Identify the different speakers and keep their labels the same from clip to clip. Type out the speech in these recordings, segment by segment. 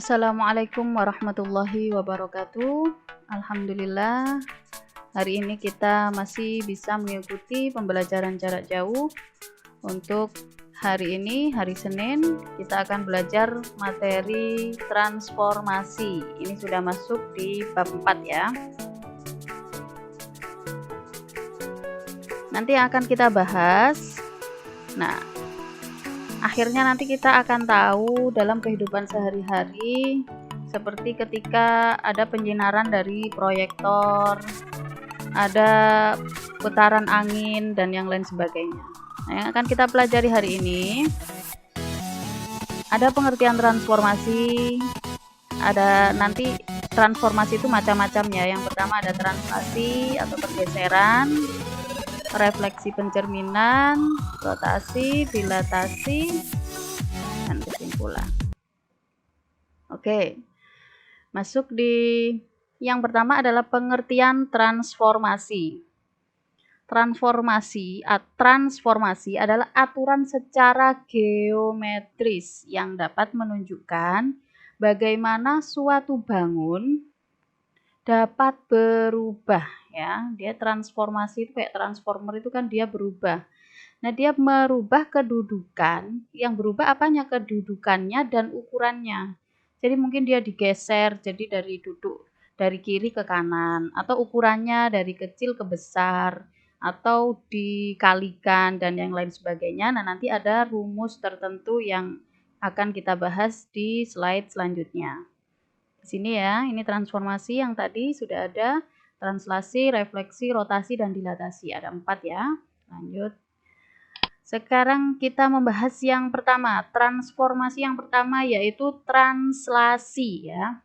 Speaker 1: Assalamualaikum warahmatullahi wabarakatuh. Alhamdulillah, hari ini kita masih bisa mengikuti pembelajaran jarak jauh. Untuk hari ini, hari Senin, kita akan belajar materi transformasi. Ini sudah masuk di bab 4 ya. Nanti akan kita bahas. Nah, akhirnya nanti kita akan tahu dalam kehidupan sehari-hari, seperti ketika ada penyinaran dari proyektor, ada putaran angin, dan yang lain sebagainya. Nah, yang akan kita pelajari hari ini, ada pengertian transformasi, ada nanti transformasi itu macam-macam ya. Yang pertama ada translasi atau pergeseran, refleksi pencerminan, rotasi, dilatasi, dan kesimpulan. Oke, masuk di yang pertama adalah pengertian transformasi. Transformasi adalah aturan secara geometris yang dapat menunjukkan bagaimana suatu bangun dapat berubah ya. Dia transformasi itu kayak transformer itu kan dia berubah. Nah, dia merubah kedudukan, yang berubah apanya? Kedudukannya dan ukurannya. Jadi mungkin dia digeser, jadi dari duduk dari kiri ke kanan, atau ukurannya dari kecil ke besar, atau dikalikan dan yang lain sebagainya. Nah, nanti ada rumus tertentu yang akan kita bahas di slide selanjutnya. Di sini ya, ini transformasi yang tadi sudah ada, translasi, refleksi, rotasi, dan dilatasi. Ada 4 ya. Lanjut. Sekarang kita membahas yang pertama, transformasi yang pertama yaitu translasi ya.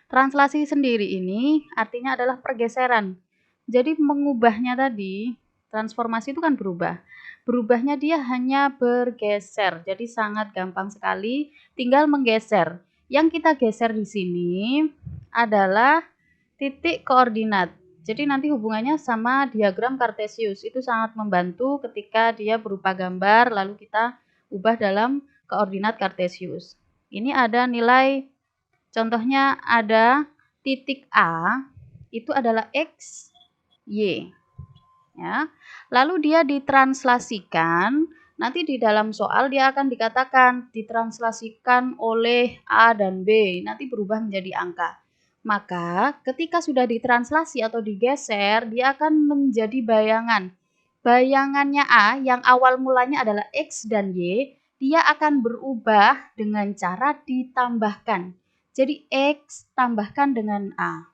Speaker 1: Translasi sendiri ini artinya adalah pergeseran. Jadi mengubahnya tadi, transformasi itu kan berubah. Berubahnya dia hanya bergeser. Jadi sangat gampang sekali, tinggal menggeser. Yang kita geser di sini adalah titik koordinat. Jadi nanti hubungannya sama diagram Kartesius. Itu sangat membantu ketika dia berupa gambar lalu kita ubah dalam koordinat Kartesius. Ini ada nilai, contohnya ada titik A, itu adalah X, Y. Ya. Lalu dia ditranslasikan, nanti di dalam soal dia akan dikatakan ditranslasikan oleh A dan B, nanti berubah menjadi angka. Maka ketika sudah ditranslasi atau digeser, dia akan menjadi bayangan. Bayangannya A yang awal mulanya adalah X dan Y, dia akan berubah dengan cara ditambahkan. Jadi X tambahkan dengan A.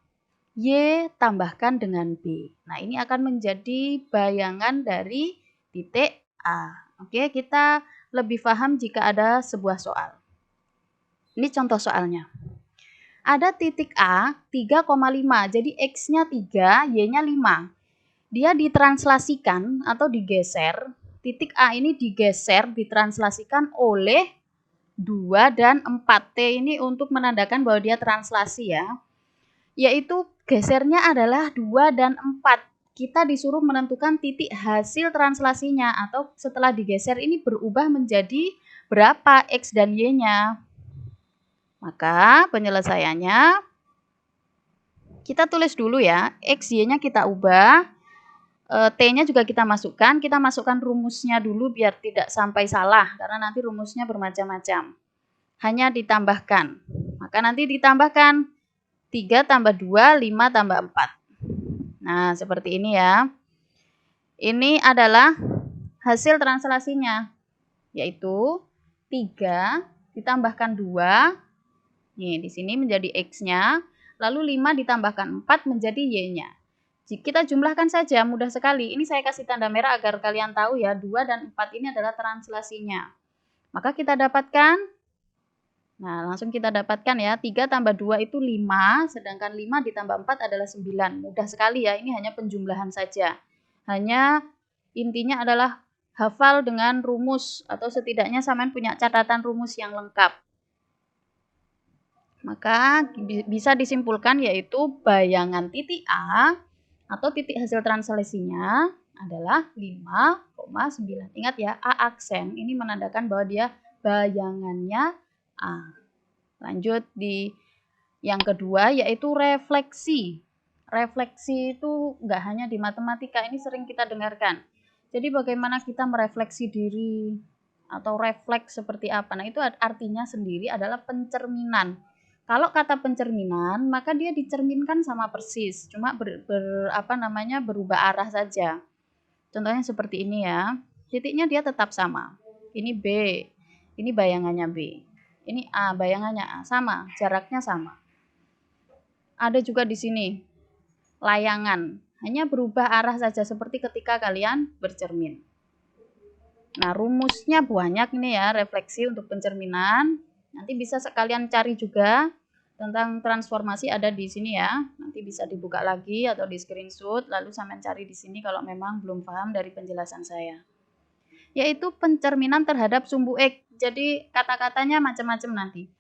Speaker 1: Y tambahkan dengan B. Nah, ini akan menjadi bayangan dari titik A. Oke, kita lebih paham jika ada sebuah soal. Ini contoh soalnya. Ada titik A 3,5. Jadi X-nya 3, Y-nya 5. Dia ditranslasikan atau digeser. Titik A ini digeser, ditranslasikan oleh 2 dan 4. T ini untuk menandakan bahwa dia translasi ya. Yaitu gesernya adalah 2 dan 4. Kita disuruh menentukan titik hasil translasinya atau setelah digeser ini berubah menjadi berapa X dan Y-nya. Maka penyelesaiannya kita tulis dulu ya, X, Y-nya kita ubah, T-nya juga kita masukkan rumusnya dulu biar tidak sampai salah karena nanti rumusnya bermacam-macam. Hanya ditambahkan. Maka nanti ditambahkan 3 tambah 2, 5 tambah 4. Nah, seperti ini ya. Ini adalah hasil translasinya, yaitu 3 ditambahkan 2. Nih, di sini menjadi X-nya, lalu 5 ditambahkan 4 menjadi Y-nya. Jika kita jumlahkan saja, mudah sekali. Ini saya kasih tanda merah agar kalian tahu ya, 2 dan 4 ini adalah translasinya. Maka kita dapatkan, nah, langsung kita dapatkan ya, 3 tambah 2 itu 5, sedangkan 5 ditambah 4 adalah 9. Mudah sekali ya, ini hanya penjumlahan saja. Hanya intinya adalah hafal dengan rumus, atau setidaknya sampean punya catatan rumus yang lengkap. Maka bisa disimpulkan yaitu bayangan titik A atau titik hasil translasinya adalah 5,9. Ingat ya, A aksen ini menandakan bahwa dia bayangannya A. Lanjut di yang kedua yaitu refleksi. Refleksi itu nggak hanya di matematika, ini sering kita dengarkan. Jadi bagaimana kita merefleksi diri atau refleks seperti apa. Nah, itu artinya sendiri adalah pencerminan. Kalau kata pencerminan, maka dia dicerminkan sama persis, cuma berubah arah saja. Contohnya seperti ini ya. Titiknya dia tetap sama. Ini B, ini bayangannya B. Ini A, bayangannya A, sama, jaraknya sama. Ada juga di sini layangan, hanya berubah arah saja seperti ketika kalian bercermin. Nah, rumusnya banyak ini ya, refleksi untuk pencerminan. Nanti bisa sekalian cari juga tentang transformasi ada di sini ya. Nanti bisa dibuka lagi atau di screenshot lalu sampean cari di sini kalau memang belum paham dari penjelasan saya. Yaitu pencerminan terhadap sumbu X. Jadi kata-katanya macam-macam nanti.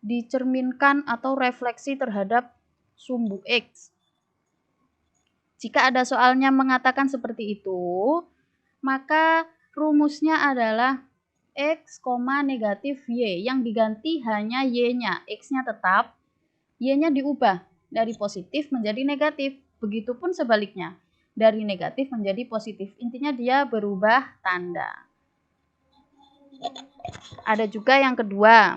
Speaker 1: Dicerminkan atau refleksi terhadap sumbu X. Jika ada soalnya mengatakan seperti itu, maka rumusnya adalah X, negatif Y. Yang diganti hanya Y-nya. X-nya tetap, Y-nya diubah dari positif menjadi negatif. Begitupun sebaliknya, dari negatif menjadi positif. Intinya dia berubah tanda. Ada juga yang kedua,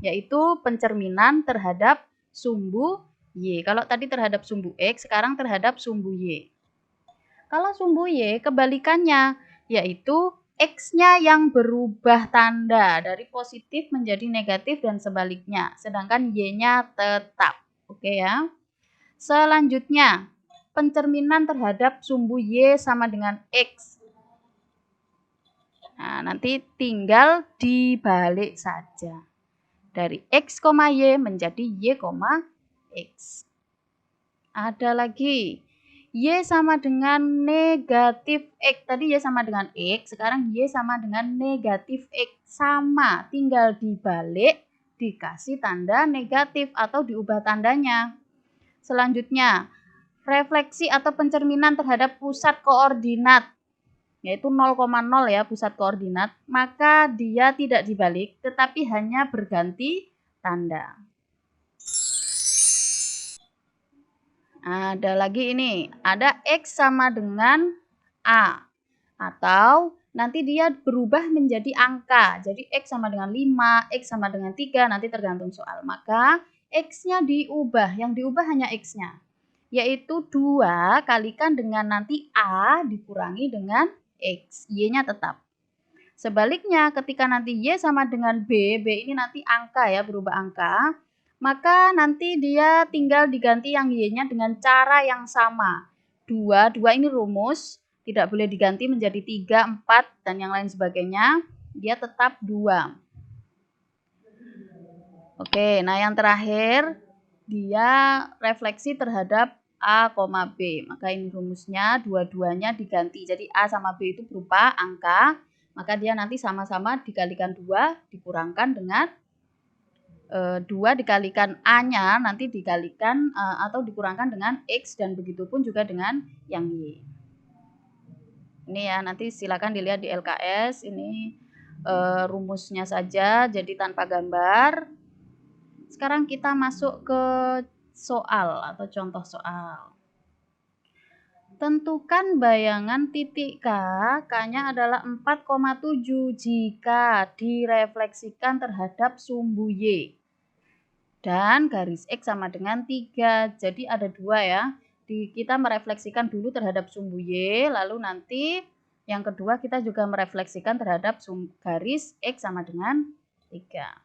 Speaker 1: yaitu pencerminan terhadap sumbu Y. Kalau tadi terhadap sumbu X, sekarang terhadap sumbu Y. Kalau sumbu Y kebalikannya, yaitu X-nya yang berubah tanda dari positif menjadi negatif dan sebaliknya, sedangkan Y-nya tetap. Oke ya. Selanjutnya, pencerminan terhadap sumbu Y sama dengan X. Nah, nanti tinggal dibalik saja. Dari X, Y menjadi Y, X. Ada lagi. Y sama dengan negatif X. Tadi Y sama dengan X, sekarang Y sama dengan negatif X. Sama, tinggal dibalik, dikasih tanda negatif atau diubah tandanya. Selanjutnya, refleksi atau pencerminan terhadap pusat koordinat. Yaitu 0,0 ya pusat koordinat. Maka dia tidak dibalik, tetapi hanya berganti tanda. Ada lagi ini, ada X sama dengan A. Atau nanti dia berubah menjadi angka. Jadi X sama dengan 5, X sama dengan 3, nanti tergantung soal. Maka X-nya diubah, yang diubah hanya X-nya. Yaitu 2 kalikan dengan nanti A dikurangi dengan X. Y-nya tetap. Sebaliknya ketika nanti Y sama dengan B, B ini nanti angka ya, berubah angka. Maka nanti dia tinggal diganti yang Y-nya dengan cara yang sama. 2 ini rumus, tidak boleh diganti menjadi 3, 4, dan yang lain sebagainya. Dia tetap 2. Oke, nah yang terakhir, dia refleksi terhadap A, B. Maka ini rumusnya, dua-duanya diganti. Jadi A sama B itu berupa angka, maka dia nanti sama-sama dikalikan 2, dikurangkan dengan 2 dikalikan A-nya nanti dikalikan atau dikurangkan dengan X dan begitu pun juga dengan yang Y. Ini ya nanti silakan dilihat di LKS, ini rumusnya saja jadi tanpa gambar. Sekarang kita masuk ke soal atau contoh soal. Tentukan bayangan titik K, K-nya adalah 4,7 jika direfleksikan terhadap sumbu Y. Dan garis X sama dengan 3. Jadi ada 2 ya. Kita merefleksikan dulu terhadap sumbu Y, lalu nanti yang kedua kita juga merefleksikan terhadap garis X sama dengan 3.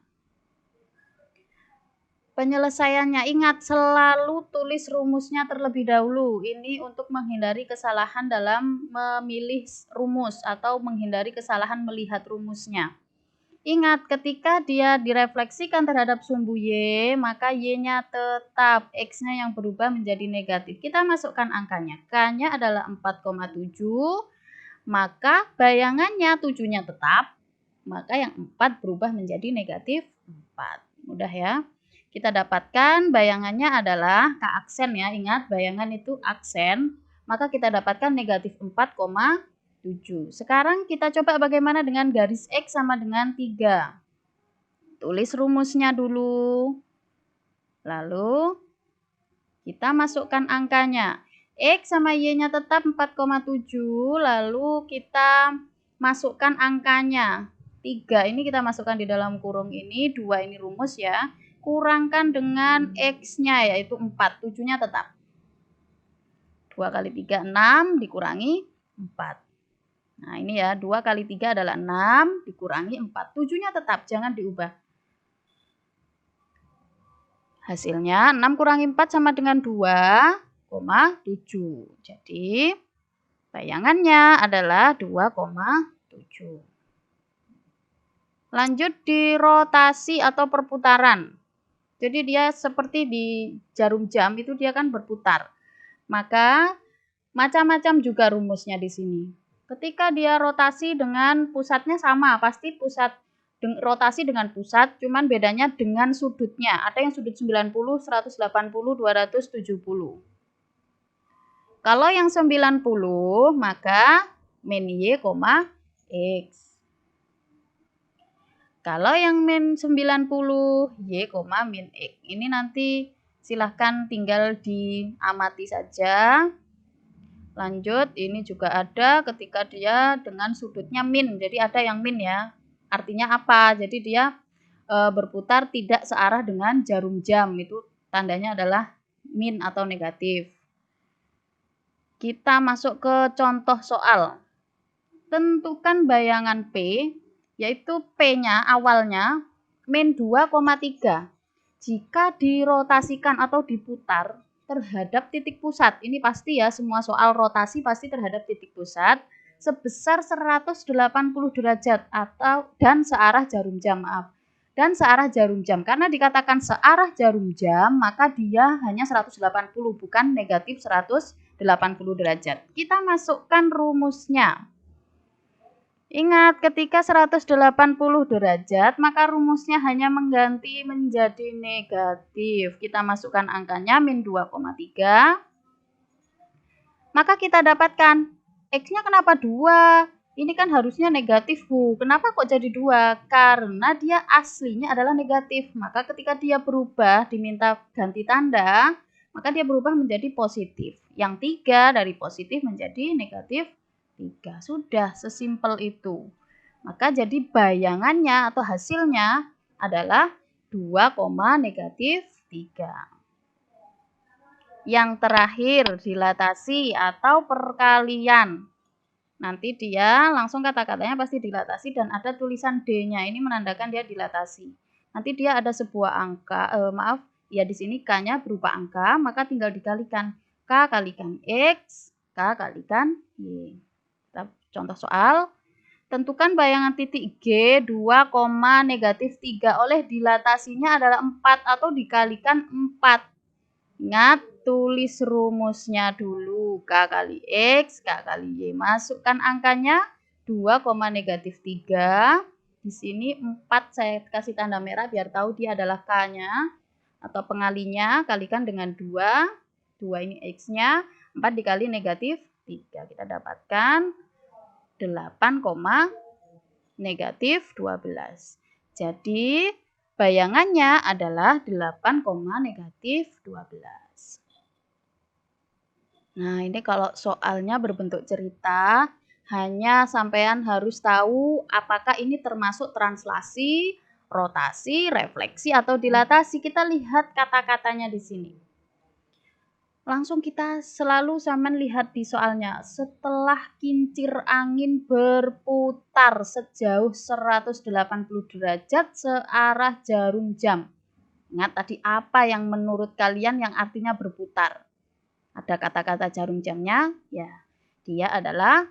Speaker 1: Penyelesaiannya, ingat selalu tulis rumusnya terlebih dahulu. Ini untuk menghindari kesalahan dalam memilih rumus atau menghindari kesalahan melihat rumusnya. Ingat, ketika dia direfleksikan terhadap sumbu Y, maka Y-nya tetap, X-nya yang berubah menjadi negatif. Kita masukkan angkanya. K-nya adalah 4,7, maka bayangannya 7-nya tetap, maka yang 4 berubah menjadi negatif 4. Mudah ya. Kita dapatkan bayangannya adalah K aksen ya, ingat bayangan itu aksen, maka kita dapatkan negatif 4,7. Sekarang kita coba bagaimana dengan garis X sama dengan 3. Tulis rumusnya dulu. Lalu kita masukkan angkanya. X sama Y-nya tetap 4,7. Lalu kita masukkan angkanya. 3 ini kita masukkan di dalam kurung ini. 2 ini rumus ya. Kurangkan dengan X-nya yaitu 4. 7-nya tetap. 2 kali 3, 6 dikurangi 4. Nah ini ya, 2 kali 3 adalah 6 dikurangi 4. 7-nya tetap, jangan diubah. Hasilnya 6 kurangi 4 sama dengan 2,7. Jadi bayangannya adalah 2,7. Lanjut di rotasi atau perputaran. Jadi dia seperti di jarum jam itu dia kan berputar. Maka macam-macam juga rumusnya di sini. Ketika dia rotasi dengan pusatnya sama, pasti pusat rotasi dengan pusat, cuman bedanya dengan sudutnya. Ada yang sudut 90, 180, 270. Kalau yang 90, maka min Y, X. Kalau yang min 90, Y, min X. Ini nanti silahkan tinggal diamati saja. Lanjut, ini juga ada ketika dia dengan sudutnya min. Jadi ada yang min ya. Artinya apa? Jadi dia berputar tidak searah dengan jarum jam. Itu tandanya adalah min atau negatif. Kita masuk ke contoh soal. Tentukan bayangan P, yaitu P-nya awalnya min 2,3. Jika dirotasikan atau diputar terhadap titik pusat, ini pasti ya, semua soal rotasi pasti terhadap titik pusat, sebesar 180 derajat dan searah jarum jam, Dan searah jarum jam, karena dikatakan searah jarum jam, maka dia hanya 180, bukan negatif 180 derajat. Kita masukkan rumusnya. Ingat, ketika 180 derajat, maka rumusnya hanya mengganti menjadi negatif. Kita masukkan angkanya min 2,3. Maka kita dapatkan, X-nya kenapa 2? Ini kan harusnya negatif, Bu. Kenapa kok jadi 2? Karena dia aslinya adalah negatif. Maka ketika dia berubah, diminta ganti tanda, maka dia berubah menjadi positif. Yang 3 dari positif menjadi negatif 3. Sudah, sesimpel itu. Maka jadi bayangannya atau hasilnya adalah 2,-3. Yang terakhir, dilatasi atau perkalian. Nanti dia langsung kata-katanya pasti dilatasi dan ada tulisan D-nya. Ini menandakan dia dilatasi. Nanti dia ada sebuah angka, ya di sini K-nya berupa angka, maka tinggal dikalikan. K kalikan X, K kalikan Y. Contoh soal, tentukan bayangan titik G 2,-3 oleh dilatasinya adalah 4 atau dikalikan 4. Ingat, tulis rumusnya dulu. K kali X, K kali Y. Masukkan angkanya 2,-3. Di sini 4 saya kasih tanda merah biar tahu dia adalah K-nya atau pengalinya. Kalikan dengan 2. 2 ini X-nya. 4 dikali negatif 3. Kita dapatkan 8,-12. Jadi bayangannya adalah 8,-12. Nah, ini kalau soalnya berbentuk cerita, hanya sampean harus tahu apakah ini termasuk translasi, rotasi, refleksi, atau dilatasi. Kita lihat kata-katanya di sini. Langsung kita selalu sampean lihat di soalnya. Setelah kincir angin berputar sejauh 180 derajat searah jarum jam. Ingat tadi apa yang menurut kalian yang artinya berputar? Ada kata-kata jarum jamnya, ya. Dia adalah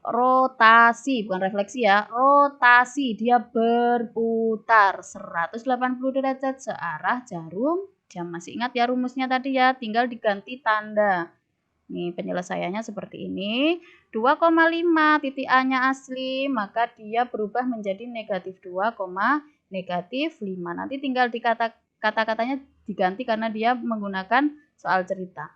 Speaker 1: rotasi, bukan refleksi ya. Rotasi, dia berputar 180 derajat searah jarum jam. Masih ingat ya rumusnya tadi ya, tinggal diganti tanda. Nih penyelesaiannya seperti ini. 2,5 titik A-nya asli, maka dia berubah menjadi negatif 2,-5. Nanti tinggal kata-katanya diganti karena dia menggunakan soal cerita.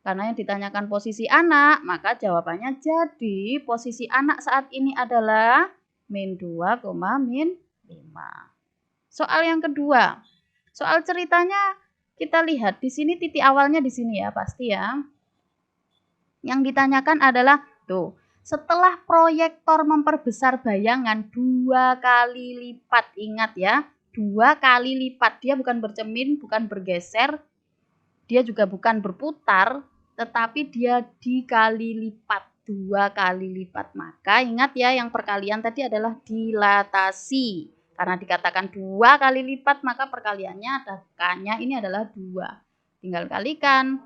Speaker 1: Karena yang ditanyakan posisi anak, maka jawabannya jadi posisi anak saat ini adalah min 2, min 5. Soal yang kedua. Soal ceritanya kita lihat di sini titik awalnya di sini ya, pasti ya. Yang ditanyakan adalah tuh, setelah proyektor memperbesar bayangan 2 kali lipat, ingat ya, 2 kali lipat, dia bukan bercermin, bukan bergeser, dia juga bukan berputar, tetapi dia dikali lipat, 2 kali lipat. Maka ingat ya, yang perkalian tadi adalah dilatasi. Karena dikatakan 2 kali lipat, maka perkaliannya ada K-nya ini adalah 2. Tinggal kalikan.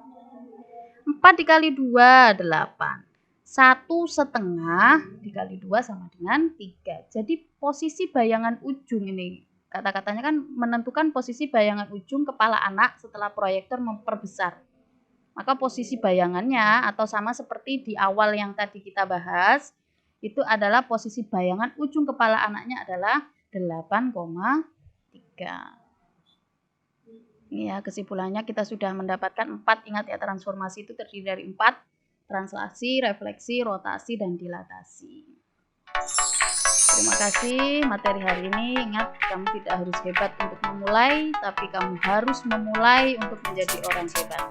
Speaker 1: 4 dikali 2, 8. 1,5 dikali 2 sama dengan 3. Jadi posisi bayangan ujung ini, kata-katanya kan menentukan posisi bayangan ujung kepala anak setelah proyektor memperbesar. Maka posisi bayangannya atau sama seperti di awal yang tadi kita bahas, itu adalah posisi bayangan ujung kepala anaknya adalah 8,3. Ini ya kesimpulannya, kita sudah mendapatkan 4. Ingat ya, transformasi itu terdiri dari 4. Translasi, refleksi, rotasi, dan dilatasi. Terima kasih materi hari ini. Ingat, kamu tidak harus hebat untuk memulai, tapi kamu harus memulai untuk menjadi orang hebat.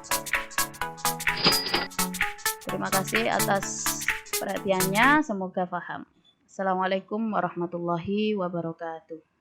Speaker 1: Terima kasih atas perhatiannya, semoga paham. Assalamualaikum warahmatullahi wabarakatuh.